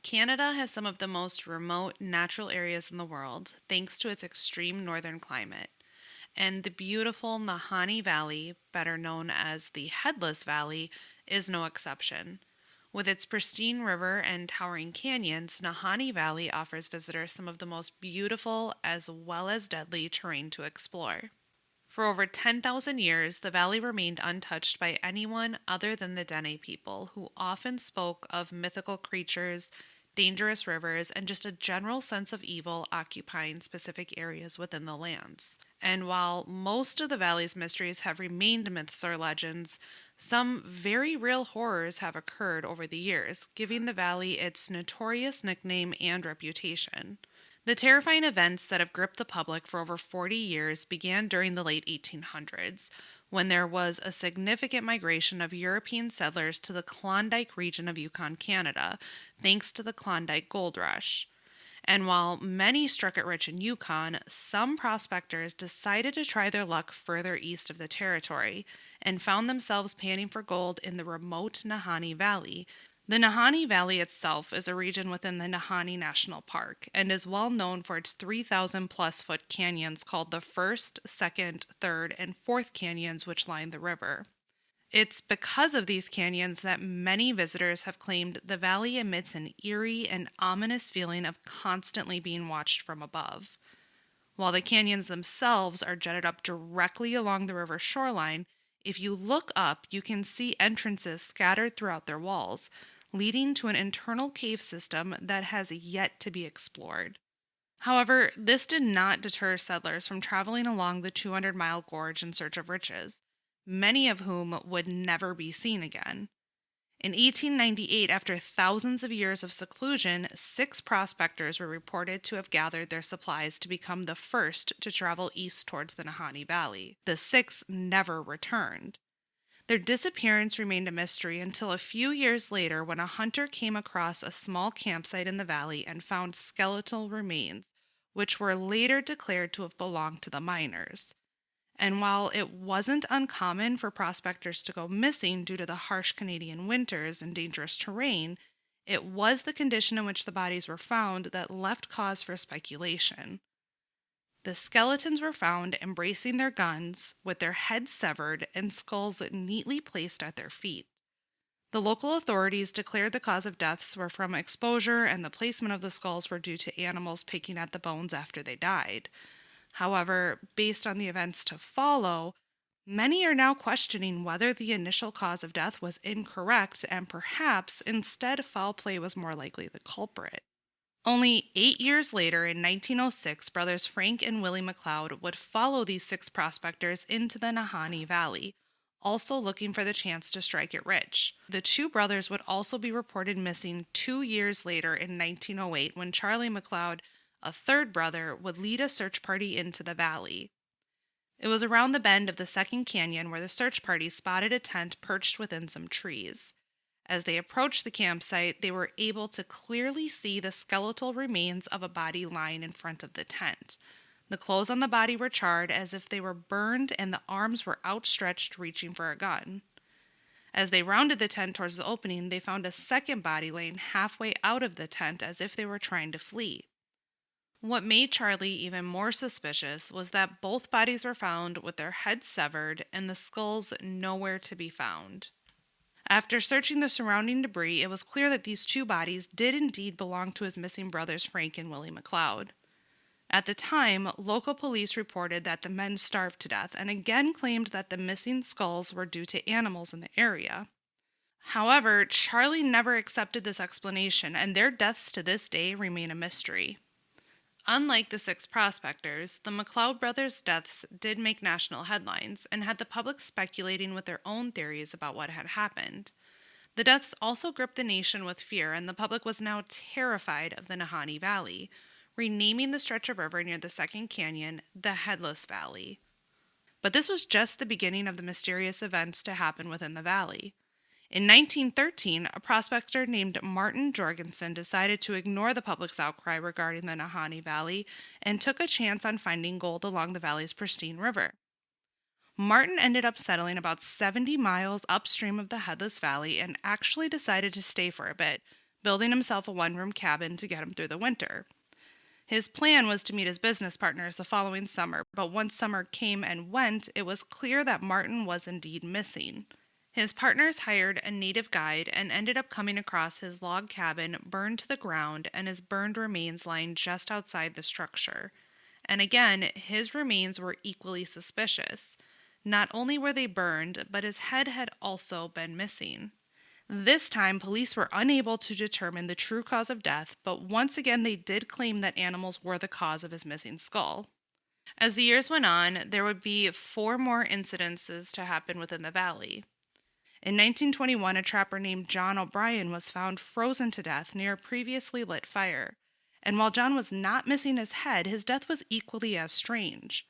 Canada has some of the most remote natural areas in the world thanks to its extreme northern climate. And the beautiful Nahanni Valley, better known as the Headless Valley, is no exception. With its pristine river and towering canyons, Nahanni Valley offers visitors some of the most beautiful as well as deadly terrain to explore. For over 10,000 years, the valley remained untouched by anyone other than the Dene people, who often spoke of mythical creatures, dangerous rivers, and just a general sense of evil occupying specific areas within the lands. And while most of the valley's mysteries have remained myths or legends, some very real horrors have occurred over the years, giving the valley its notorious nickname and reputation. The terrifying events that have gripped the public for over 40 years began during the late 1800s, when there was a significant migration of European settlers to the Klondike region of Yukon, Canada, thanks to the Klondike Gold Rush. And while many struck it rich in Yukon, some prospectors decided to try their luck further east of the territory and found themselves panning for gold in the remote Nahanni Valley. The Nahanni Valley itself is a region within the Nahanni National Park and is well known for its 3,000 plus foot canyons called the first, second, third, and fourth canyons which line the river. It's because of these canyons that many visitors have claimed the valley emits an eerie and ominous feeling of constantly being watched from above. While the canyons themselves are jutted up directly along the river shoreline, if you look up, you can see entrances scattered throughout their walls, leading to an internal cave system that has yet to be explored. However, this did not deter settlers from traveling along the 200-mile gorge in search of riches, many of whom would never be seen again. In 1898, after thousands of years of seclusion, 6 prospectors were reported to have gathered their supplies to become the first to travel east towards the Nahanni Valley. The 6 never returned. Their disappearance remained a mystery until a few years later when a hunter came across a small campsite in the valley and found skeletal remains, which were later declared to have belonged to the miners. And while it wasn't uncommon for prospectors to go missing due to the harsh Canadian winters and dangerous terrain, it was the condition in which the bodies were found that left cause for speculation. The skeletons were found embracing their guns, with their heads severed and skulls neatly placed at their feet. The local authorities declared the cause of deaths were from exposure, and the placement of the skulls were due to animals picking at the bones after they died. However, based on the events to follow, many are now questioning whether the initial cause of death was incorrect and perhaps instead foul play was more likely the culprit. Only 8 years later, in 1906, brothers Frank and Willie McLeod would follow these 6 prospectors into the Nahanni Valley, also looking for the chance to strike it rich. The 2 brothers would also be reported missing 2 years later in 1908 when Charlie McLeod, a third brother, would lead a search party into the valley. It was around the bend of the second canyon where the search party spotted a tent perched within some trees. As they approached the campsite, they were able to clearly see the skeletal remains of a body lying in front of the tent. The clothes on the body were charred as if they were burned, and the arms were outstretched, reaching for a gun. As they rounded the tent towards the opening, they found a second body laying halfway out of the tent as if they were trying to flee. What made Charlie even more suspicious was that both bodies were found with their heads severed and the skulls nowhere to be found. After searching the surrounding debris, it was clear that these 2 bodies did indeed belong to his missing brothers Frank and Willie McLeod. At the time, local police reported that the men starved to death and again claimed that the missing skulls were due to animals in the area. However, Charlie never accepted this explanation, and their deaths to this day remain a mystery. Unlike the 6 prospectors, the McLeod brothers' deaths did make national headlines and had the public speculating with their own theories about what had happened. The deaths also gripped the nation with fear, and the public was now terrified of the Nahanni Valley, renaming the stretch of river near the second canyon the Headless Valley. But this was just the beginning of the mysterious events to happen within the valley. In 1913, a prospector named Martin Jorgensen decided to ignore the public's outcry regarding the Nahanni Valley and took a chance on finding gold along the valley's pristine river. Martin ended up settling about 70 miles upstream of the Headless Valley and actually decided to stay for a bit, building himself a one-room cabin to get him through the winter. His plan was to meet his business partners the following summer, but once summer came and went, it was clear that Martin was indeed missing. His partners hired a native guide and ended up coming across his log cabin burned to the ground and his burned remains lying just outside the structure. And again, his remains were equally suspicious. Not only were they burned, but his head had also been missing. This time, police were unable to determine the true cause of death, but once again they did claim that animals were the cause of his missing skull. As the years went on, there would be 4 more incidences to happen within the valley. In 1921, a trapper named John O'Brien was found frozen to death near a previously lit fire. And while John was not missing his head, his death was equally as strange.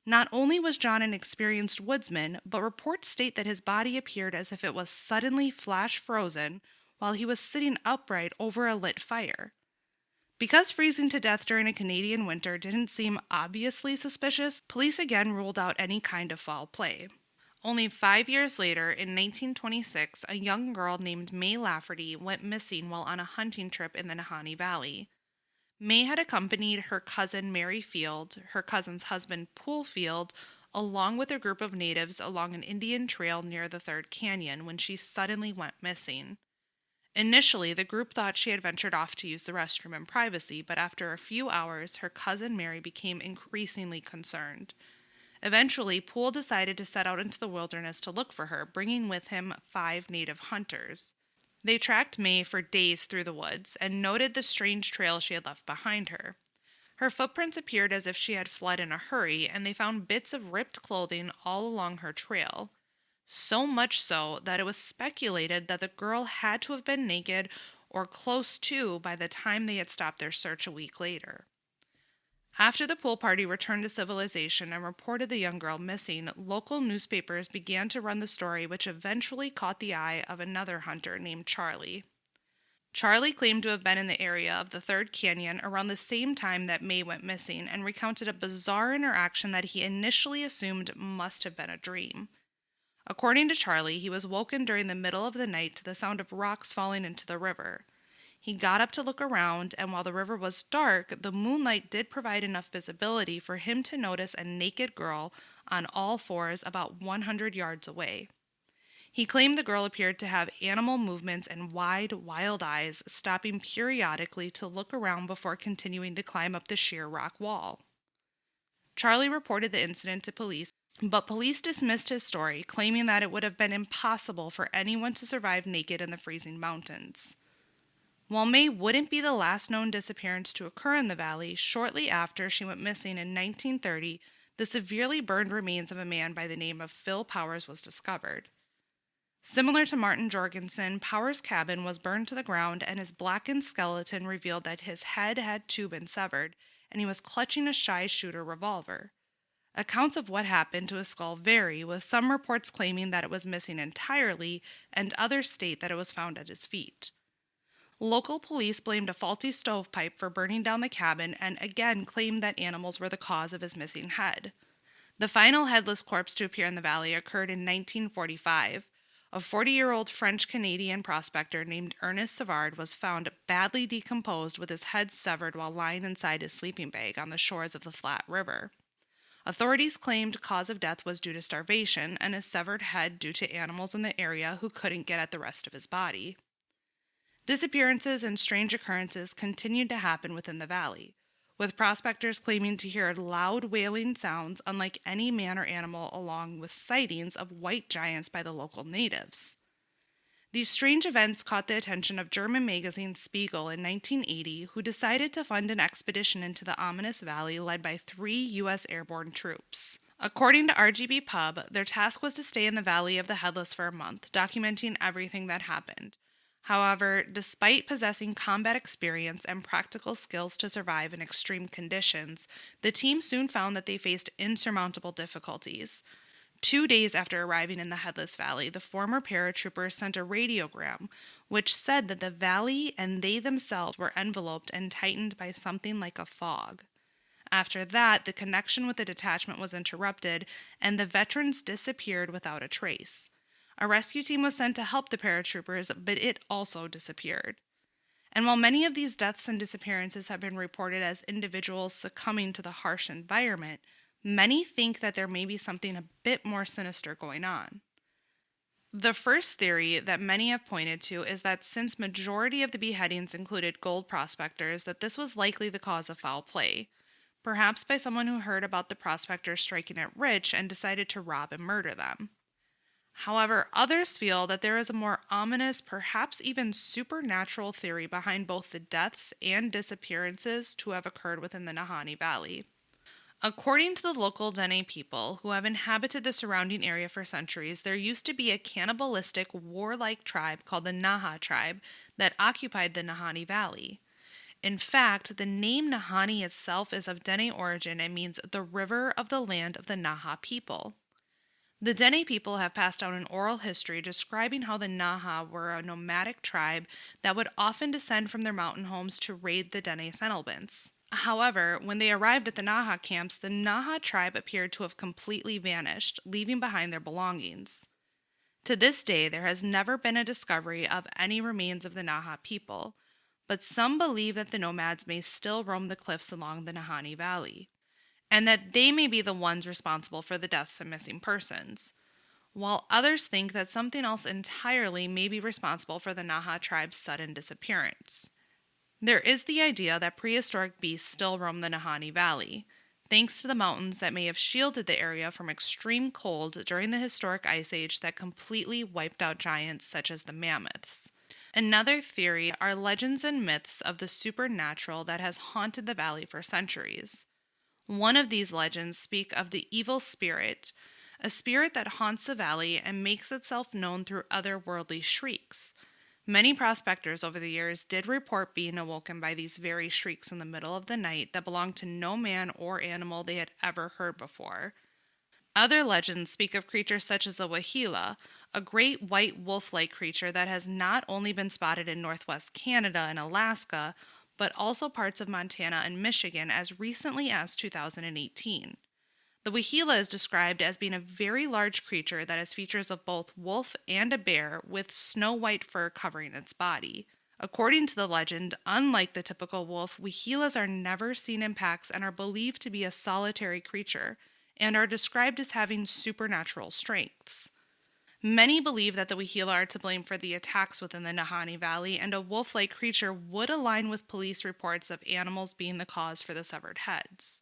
Not only was John an experienced woodsman, but reports state that his body appeared as if it was suddenly flash frozen while he was sitting upright over a lit fire. Because freezing to death during a Canadian winter didn't seem obviously suspicious, police again ruled out any kind of foul play. Only 5 years later, in 1926, a young girl named May Lafferty went missing while on a hunting trip in the Nahanni Valley. May had accompanied her cousin Mary Field, her cousin's husband Poole Field, along with a group of natives along an Indian trail near the Third Canyon when she suddenly went missing. Initially, the group thought she had ventured off to use the restroom in privacy, but after a few hours, her cousin Mary became increasingly concerned. Eventually, Poole decided to set out into the wilderness to look for her, bringing with him 5 native hunters. They tracked May for days through the woods and noted the strange trail she had left behind her. Her footprints appeared as if she had fled in a hurry, and they found bits of ripped clothing all along her trail. So much so that it was speculated that the girl had to have been naked or close to by the time they had stopped their search a week later. After the pool party returned to civilization and reported the young girl missing, local newspapers began to run the story, which eventually caught the eye of another hunter named Charlie. Charlie claimed to have been in the area of the Third Canyon around the same time that May went missing and recounted a bizarre interaction that he initially assumed must have been a dream. According to Charlie, he was woken during the middle of the night to the sound of rocks falling into the river. He got up to look around, and while the river was dark, the moonlight did provide enough visibility for him to notice a naked girl on all fours about 100 yards away. He claimed the girl appeared to have animal movements and wide, wild eyes, stopping periodically to look around before continuing to climb up the sheer rock wall. Charlie reported the incident to police, but police dismissed his story, claiming that it would have been impossible for anyone to survive naked in the freezing mountains. While May wouldn't be the last known disappearance to occur in the valley, shortly after she went missing in 1930, the severely burned remains of a man by the name of Phil Powers was discovered. Similar to Martin Jorgensen, Powers' cabin was burned to the ground, and his blackened skeleton revealed that his head had too been severed, and he was clutching a shy-shooter revolver. Accounts of what happened to his skull vary, with some reports claiming that it was missing entirely, and others state that it was found at his feet. Local police blamed a faulty stovepipe for burning down the cabin and again claimed that animals were the cause of his missing head. The final headless corpse to appear in the valley occurred in 1945. A 40-year-old French-Canadian prospector named Ernest Savard was found badly decomposed with his head severed while lying inside his sleeping bag on the shores of the Flat River. Authorities claimed cause of death was due to starvation and a severed head due to animals in the area who couldn't get at the rest of his body. Disappearances and strange occurrences continued to happen within the valley, with prospectors claiming to hear loud wailing sounds unlike any man or animal, along with sightings of white giants by the local natives. These strange events caught the attention of German magazine Spiegel in 1980, who decided to fund an expedition into the ominous valley led by 3 U.S. airborne troops. According to RGB Pub, their task was to stay in the Valley of the Headless for a month, documenting everything that happened. However, despite possessing combat experience and practical skills to survive in extreme conditions, the team soon found that they faced insurmountable difficulties. 2 days after arriving in the Headless Valley, the former paratroopers sent a radiogram, which said that the valley and they themselves were enveloped and tightened by something like a fog. After that, the connection with the detachment was interrupted, and the veterans disappeared without a trace. A rescue team was sent to help the paratroopers, but it also disappeared. And while many of these deaths and disappearances have been reported as individuals succumbing to the harsh environment, many think that there may be something a bit more sinister going on. The first theory that many have pointed to is that since majority of the beheadings included gold prospectors, that this was likely the cause of foul play, perhaps by someone who heard about the prospectors striking it rich and decided to rob and murder them. However, others feel that there is a more ominous, perhaps even supernatural theory behind both the deaths and disappearances to have occurred within the Nahanni Valley. According to the local Dene people who have inhabited the surrounding area for centuries, there used to be a cannibalistic, warlike tribe called the Naha tribe that occupied the Nahanni Valley. In fact, the name Nahanni itself is of Dene origin and means the river of the land of the Naha people. The Dene people have passed down an oral history describing how the Naha were a nomadic tribe that would often descend from their mountain homes to raid the Dene settlements. However, when they arrived at the Naha camps, the Naha tribe appeared to have completely vanished, leaving behind their belongings. To this day, there has never been a discovery of any remains of the Naha people, but some believe that the nomads may still roam the cliffs along the Nahanni Valley, and that they may be the ones responsible for the deaths and missing persons, while others think that something else entirely may be responsible for the Naha tribe's sudden disappearance. There is the idea that prehistoric beasts still roam the Nahanni Valley, thanks to the mountains that may have shielded the area from extreme cold during the historic ice age that completely wiped out giants such as the mammoths. Another theory are legends and myths of the supernatural that has haunted the valley for centuries. One of these legends speak of the evil spirit, a spirit that haunts the valley and makes itself known through otherworldly shrieks. Many prospectors over the years did report being awoken by these very shrieks in the middle of the night that belonged to no man or animal they had ever heard before. Other legends speak of creatures such as the Wahila, a great white wolf-like creature that has not only been spotted in northwest Canada and Alaska, but also parts of Montana and Michigan as recently as 2018. The Wahila is described as being a very large creature that has features of both wolf and a bear with snow-white fur covering its body. According to the legend, unlike the typical wolf, Wahilas are never seen in packs and are believed to be a solitary creature, and are described as having supernatural strengths. Many believe that the Wahila are to blame for the attacks within the Nahanni Valley, and a wolf-like creature would align with police reports of animals being the cause for the severed heads.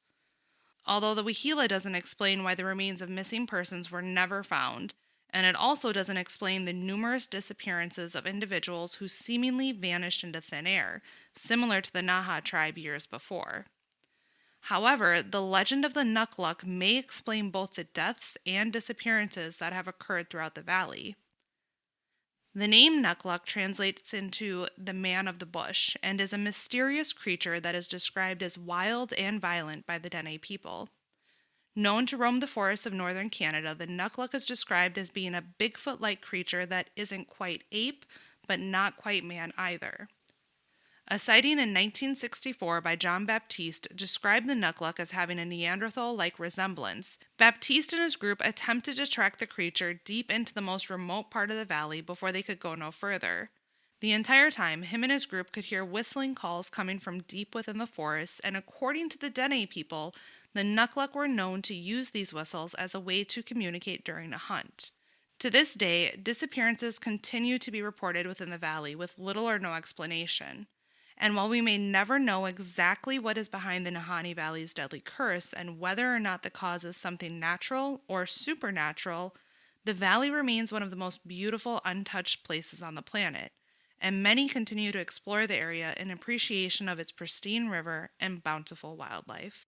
Although the Wahila doesn't explain why the remains of missing persons were never found, and it also doesn't explain the numerous disappearances of individuals who seemingly vanished into thin air, similar to the Naha tribe years before. However, the legend of the Nukluk may explain both the deaths and disappearances that have occurred throughout the valley. The name Nukluk translates into the man of the bush and is a mysterious creature that is described as wild and violent by the Dene people. Known to roam the forests of northern Canada, the Nukluk is described as being a Bigfoot-like creature that isn't quite ape, but not quite man either. A sighting in 1964 by John Baptiste described the Nukluk as having a Neanderthal-like resemblance. Baptiste and his group attempted to track the creature deep into the most remote part of the valley before they could go no further. The entire time, him and his group could hear whistling calls coming from deep within the forest, and according to the Dene people, the Nukluk were known to use these whistles as a way to communicate during a hunt. To this day, disappearances continue to be reported within the valley with little or no explanation. And while we may never know exactly what is behind the Nahanni Valley's deadly curse and whether or not the cause is something natural or supernatural, the valley remains one of the most beautiful untouched places on the planet, and many continue to explore the area in appreciation of its pristine river and bountiful wildlife.